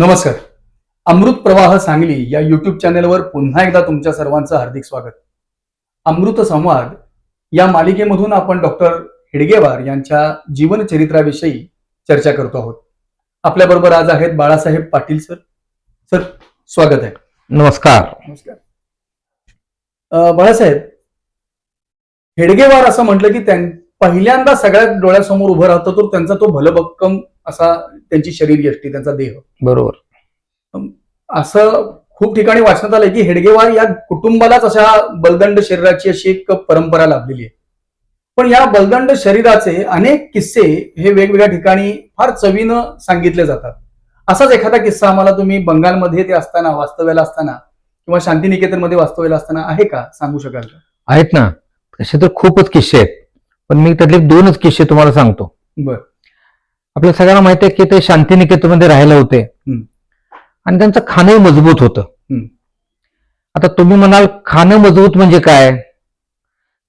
नमस्कार. अमृत प्रवाह सांगली या युट्यूब चॅनेलवर पुन्हा एकदा तुमच्या सर्वांचं हार्दिक स्वागत. अमृत संवाद या मालिकेमधून आपण डॉक्टर हेडगेवार यांच्या जीवनचरित्राविषयी चर्चा करतो आहोत. आपल्याबरोबर आज आहेत बाळासाहेब पाटील सर. सर, स्वागत आहे. नमस्कार. नमस्कार. बाळासाहेब, हेडगेवार असं म्हटलं की पहिल्यांदा सगळ्यात डोळ्यासमोर उभं राहतो तो त्यांचा तो भलभक्कम असा त्यांची शरीरयष्टी, त्यांचा देह. बरोबर. असं खूप ठिकाणी वाचण्यात आलंय की हेडगेवार या कुटुंबालाच अशा बलदंड शरीराची अशी एक परंपरा लाभलेली आहे. पण या बलदंड शरीराचे अनेक किस्से हे वेगवेगळ्या ठिकाणी फार चवीनं सांगितले जातात. असाच एखादा किस्सा आम्हाला तुम्ही बंगालमध्ये ते असताना, वास्तव्याला असताना किंवा शांतिनिकेतनमध्ये वास्तव्याला असताना आहे का, सांगू शकाल का? आहेत ना, तसे तर खूपच किस्से आहेत, पण मी त्यातले दोनच किस्से तुम्हाला सांगतो. बर. आपल्या सगळ्यांना माहिती आहे की ते शांतिनिकेतनमध्ये राहिले होते आणि त्यांचं खाणंही मजबूत होतं. आता तुम्ही म्हणाल खाणं मजबूत म्हणजे काय,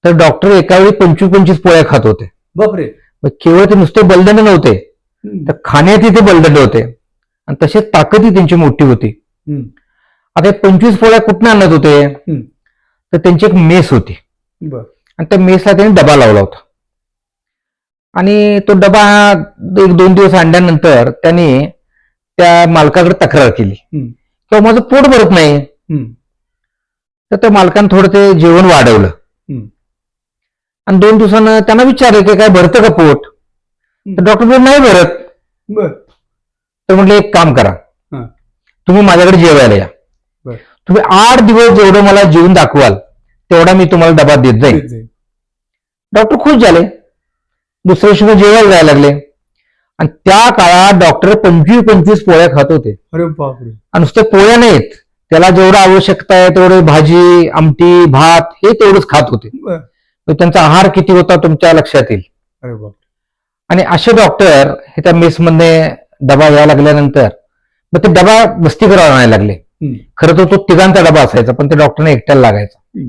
तर डॉक्टर एकावेळी 25-25 पोळ्या खात होते. बापरे. केवळ ते नुसते बलदंड नव्हते, तर खाण्यातही ते बलदंड होते आणि तसेच ताकदही त्यांची मोठी होती. आता 25 पोळ्या कुठून आणत होते, तर त्यांची एक मेस होती आणि त्या मेसला त्यांनी डबा लावला होता आणि तो डबा 1-2 दिवस आणल्यानंतर त्यांनी त्या मालकाकडे तक्रार केली किंवा माझं पोट भरत नाही. तर त्या मालकानं थोडं ते जेवण वाढवलं आणि 2 दिवसानं त्यांना विचारलं की काय भरतं का पोट, तर डॉक्टर बोलले नाही भरत. तर म्हटलं एक काम करा, तुम्ही माझ्याकडे जेवायला या, तुम्ही 8 दिवस जेवढं मला जेवून दाखवाल तेवढा मी तुम्हाला डबा देत जाईल. डॉक्टर खुश झाले. दुसऱ्या दिवशी जेवायला जायला लागले आणि त्या काळात डॉक्टर 25-25 पोळ्या खात होते. अरे बापरे. आणि नुसते पोळ्या नाहीत, त्याला जेवढं आवश्यकता आहे तेवढे भाजी, आमटी, भात हे तेवढंच खात होते. त्यांचा आहार किती होता तुमच्या लक्षात येईल. अरे बापरे. आणि असे डॉक्टर हे त्या मेसमध्ये डबा यायला लागल्यानंतर मग ते डबा बस्तीकडे आणायला लागले. खरं तर तो तिघांचा डबा असायचा, पण ते डॉक्टरने एकट्याला लागायचा.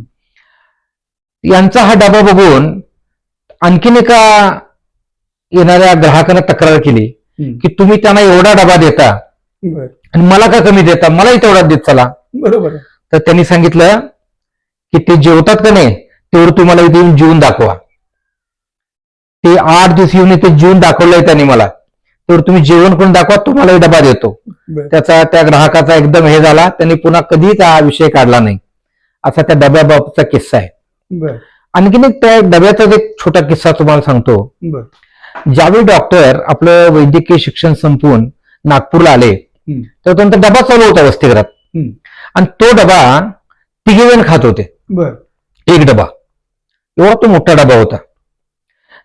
यांचा हा डबा बघून आणखीन एका येणाऱ्या ग्राहकाने तक्रार केली की तुम्ही त्यांना एवढा डबा देता आणि मला का कमी देता, मलाही तेवढा देत चला. बरोबर. तर त्यांनी सांगितलं की ते जेवतात का नाही तेवढं तुम्हाला इथे येऊन जेवून दाखवा. ते 8 दिवस येऊन इथे जेवून दाखवलंय त्यांनी मला, तेवढं तुम्ही जेवण करून दाखवा, तुम्हालाही डबा देतो. त्याचा त्या ग्राहकाचा एकदम हे झाला, त्यांनी पुन्हा कधीच हा विषय काढला नाही. असा त्या डब्याबाबतचा किस्सा आहे. आणखीन एक त्या डब्याचा एक छोटा किस्सा तुम्हाला सांगतो. ज्यावेळी डॉक्टर आपलं वैद्यकीय शिक्षण संपवून नागपूरला आले तर त्यांचा डबा चालू होता वसतिगृहात आणि तो डबा 3 जण खात होते. एक डबा एवढा तो मोठा डबा होता.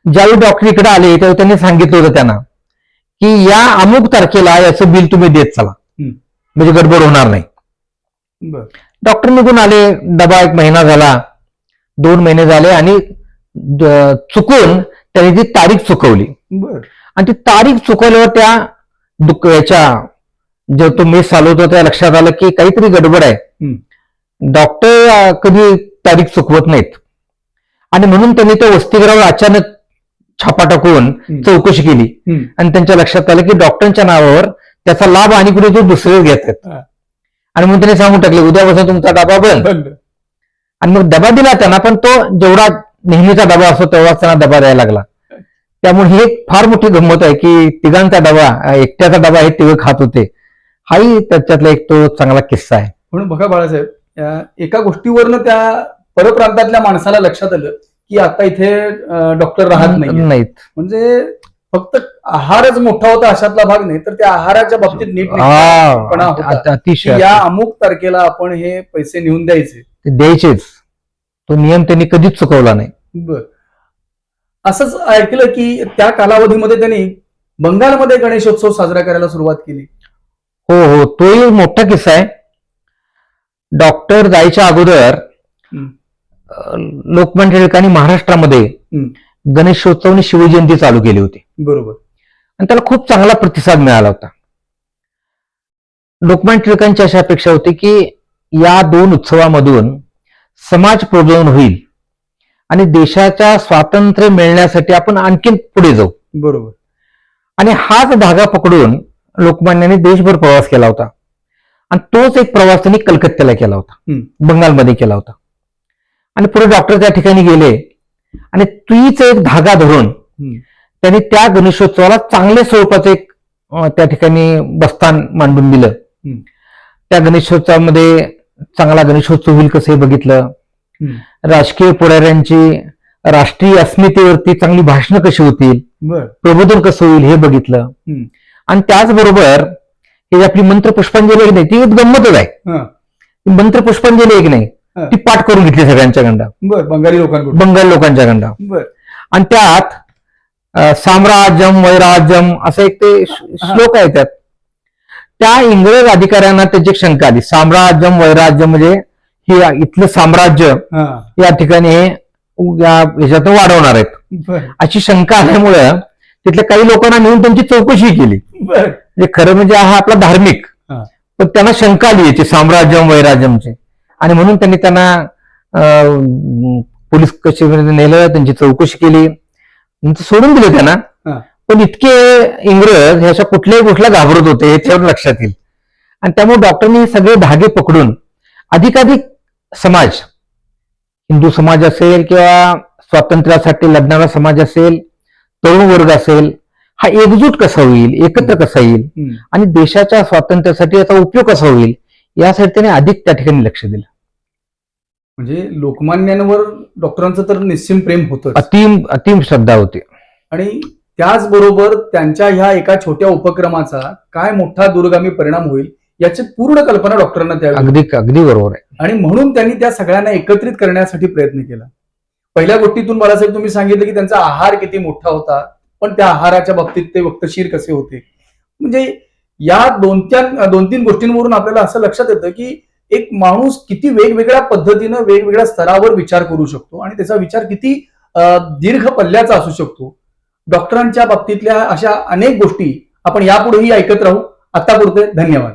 ज्यावेळी डॉक्टर इकडे आले तेव्हा त्यांनी सांगितलं होतं त्यांना की या अमुक तारखेला याचं बिल तुम्ही देत चला, म्हणजे गडबड होणार नाही. डॉक्टर निघून आले. डबा 1 महिना झाला, 2 महिने झाले आणि चुकून त्यांनी ती तारीख चुकवली आणि ती तारीख चुकवल्यावर त्या याच्या जो तो मेस चालवतो त्या लक्षात आलं की काहीतरी गडबड आहे. डॉक्टर कधी तारीख चुकवत नाहीत आणि म्हणून त्यांनी त्या वसतिगृहावर अचानक छापा टाकून चौकशी केली आणि त्यांच्या लक्षात आलं की डॉक्टरांच्या नावावर त्याचा लाभ आणि कुठे तो दुसरे घेतात आणि म्हणून त्यांनी सांगून टाकले उद्यापासून तुमचा डबा बंद. आणि मग डबा दिला त्यांना, पण तो जेवढा नेहमीचा डबा असतो तेवढाच त्यांना डबा द्यायला लागला. त्यामुळे ही एक फार मोठी गंमत आहे की तिघांचा डबा, एकट्याचा डबा हे तिघं खात होते. हाही त्याच्यातला एक तो चांगला किस्सा आहे. म्हणून बघा बाळासाहेब, एका गोष्टीवरनं त्या परप्रांतातल्या माणसाला लक्षात आलं की आता इथे डॉक्टर राहत नाहीत. म्हणजे फक्त आहारच मोठा होता अशातला भाग नाही, तर त्या आहाराच्या बाबतीत नीट या अमुक तारखेला आपण हे पैसे नेऊन द्यायचे, ते द्यायचेच. तो नियम त्यांनी कधीच चुकवला नाही. बर. असंच ऐकलं की त्या कालावधीमध्ये त्यांनी बंगालमध्ये गणेशोत्सव साजरा करायला सुरुवात केली. हो हो, तोही मोठा किस्सा आहे. डॉक्टर जायच्या अगोदर लोकमान्य टिळकांनी महाराष्ट्रामध्ये गणेशोत्सव आणि शिवजयंती चालू केली होती. बरोबर. आणि त्याला खूप चांगला प्रतिसाद मिळाला होता. लोकमान्य टिळकांची अशी अपेक्षा होती की या 2 उत्सवामधून समाज प्रबोधन होईल आणि देशाच्या स्वातंत्र्य मिळण्यासाठी आपण आणखीन पुढे जाऊ. बरोबर. आणि हाच धागा पकडून लोकमान्याने देशभर प्रवास केला होता आणि तोच एक प्रवास त्यांनी कलकत्त्याला केला होता, बंगालमध्ये केला होता. आणि पुढे डॉक्टर त्या ठिकाणी गेले आणि तीच एक धागा धरून त्यांनी त्या गणेशोत्सवाला चांगल्या स्वरूपाचं एक त्या ठिकाणी बस्तान मांडून दिलं. त्या गणेशोत्सवामध्ये चांगला गणेशोत्सव होईल कसं हे बघितलं. राजकीय पुढाऱ्यांची राष्ट्रीय अस्मितेवरती चांगली भाषणं कशी होतील, प्रबोधन कसं होईल हे बघितलं. आणि त्याचबरोबर हे आपली मंत्र पुष्पांजली एक नाही, ती एक गंमतच आहे. मंत्र पुष्पांजली एक नाही, ती पाठ करून घेतली सगळ्यांच्या गंडा, बंगाली लोकांच्या गंडा. आणि त्यात साम्राज्यम वैराज्यम असं एक ते श्लोक आहे. त्या इंग्रज अधिकाऱ्यांना त्याची एक शंका आली. साम्राज्यम वैराज्यम म्हणजे हे इथलं साम्राज्य या ठिकाणी ह्याच्यातून वाढवणार आहेत अशी शंका आल्यामुळं तिथल्या काही लोकांना नेऊन त्यांची चौकशी केली. म्हणजे खरं म्हणजे हा आपला धार्मिक, पण त्यांना शंका आली याची साम्राज्यम वैराज्यमची, आणि म्हणून त्यांनी त्यांना पोलीस कचेरीमध्ये नेलं, त्यांची चौकशी केली, सोडून दिलं त्यांना. पण इतके इंग्रज ह्याच्या कुठल्याही गोष्टीला घाबरत होते हे त्यावर लक्षात येईल. आणि त्यामुळे डॉक्टरनी सगळे धागे पकडून अधिकाधिक समाज, हिंदू समाज असेल किंवा स्वातंत्र्यासाठी लढणारा समाज असेल, तरुण वर्ग असेल, हा एकजूट कसा होईल, एकत्र कसा येईल आणि देशाच्या स्वातंत्र्यासाठी याचा उपयोग कसा होईल यासाठी त्याने अधिक त्या ठिकाणी लक्ष दिलं. म्हणजे लोकमान्यांवर डॉक्टरांचं तर निश्चित प्रेम होतं, अतिम श्रद्धा होती. आणि त्याचबरोबर त्यांच्या ह्या एका छोट्या उपक्रमाचा काय मोठा दूरगामी परिणाम होईल याची पूर्ण कल्पना डॉक्टरांना त्यावेळी. अगदी बरोबर आहे. आणि म्हणून त्यांनी त्या सगळ्यांना एकत्रित करण्यासाठी प्रयत्न केला. पहिल्या गोष्टीतून बाळासाहेब तुम्ही सांगितलं की त्यांचा आहार किती मोठा होता, पण त्या आहाराच्या बाबतीत ते वक्तशीर कसे होते. म्हणजे या दोन तीन गोष्टींवरून आपल्याला असं लक्षात येतं की एक माणूस किती वेगवेगळ्या पद्धतीनं वेगवेगळ्या स्तरावर विचार करू शकतो आणि त्याचा विचार किती दीर्घ पल्ल्याचा असू शकतो. डॉक्टरांच्या बाबतीतल्या अशा अनेक गोष्टी आपण यापुढेही ऐकत राहू. आता पुरते धन्यवाद.